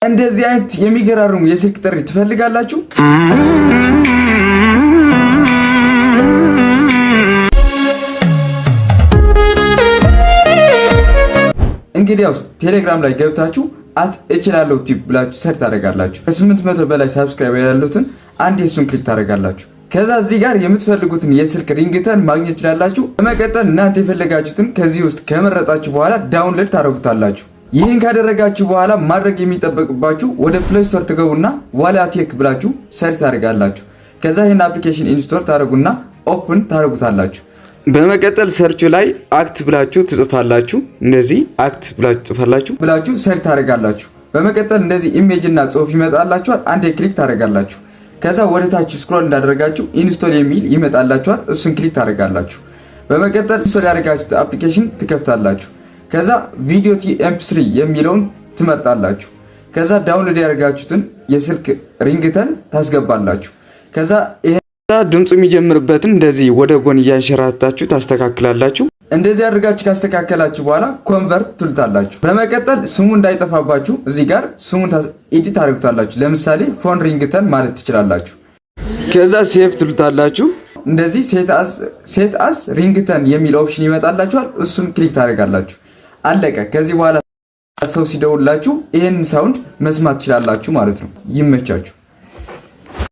እንደዚህ አይነት የሚገራርሙ የስልክ ጥሪ ትፈልጋላችሁ? እንግዲያውስ ቴሌግራም ላይ ገብታችሁ እችላለሁ ቲፕ ብላችሁ ሰርች ታደርጋላችሁ። ከ800 በላይ ሰብስክራይበር ያሉትን አንድ የሱን ክሊክ ታደርጋላችሁ። ከዛ እዚህ ጋር የምትፈልጉትን የስልክ ሪንግተን ማግኘት ይችላላችሁ። በመቀጠል እናንተ የፈለጋችሁትን ከዚህ ውስጥ ከመረጣችሁ በኋላ ዳውንሎድ ታደርጉታላችሁ። ይህን ካደረጋችሁ በኋላ ማድረግ የሚጠበቅባችሁ ወደ ፕሌይ ስቶር ትገቡና ዋሊያቴክ ብላችሁ ሰርች ታደርጋላችሁ። ከዛ ይህን አፕሊኬሽን ኢንስቶል ታደርጉና ኦፕን ታደርጉታላችሁ። በመቀጠል ሰርቹ ላይ አክት ብላችሁ ትጽፋላችሁ። እንደዚህ አክት ብላችሁ ትጽፋላችሁ ሰርች ታደርጋላችሁ። በመቀጠል እንደዚህ ኢሜጅ እና ጽሁፍ ይመጣላችኋል። አንዴ ክሊክ ታደርጋላችሁ። ከዛ ወደ ታች ስክሮል እንዳደረጋችሁ ኢንስቶል የሚል ይመጣላችኋል። እሱን ክሊክ ታደርጋላችሁ። በመቀጠል ኢንስቶል ያደረጋችሁት አፕሊኬሽን ትከፍታላችሁ። ከዛ ቪዲዮ MP3 የሚለውን ትመርጣላችሁ። ከዛ ዳውንሎድ ያደረጋችሁትን የስልክ ሪንግተን ታስገባላችሁ። ከዛ ይሄ ድምጹ የሚጀምርበትን እንደዚህ ወደ ጎን እያንሸራታችሁ ታስተካክላላችሁ። እንደዚህ አድርጋችሁ ካስተካከላችሁ በኋላ ኮንቨርት ትሉታላችሁ። በመቀጠል ስሙ እንዳይጠፋባችሁ እዚህ ጋር ስሙን ኤዲት አድርጉታላችሁ። ለምሳሌ ፎን ሪንግተን ማለት ትችላላችሁ። ከዛ ሴቭ ትሉታላችሁ። እንደዚህ ሴት አስ ሪንግተን የሚል ኦፕሽን ይመጣላችኋል። እሱን ክሊክ ታደርጋላችሁ። አለቀ። ከዚህ በኋላ ሰው ሲደውላችሁ ይሄንን ሳውንድ መስማት ትችላላችሁ ማለት ነው። ይመቻችሁ።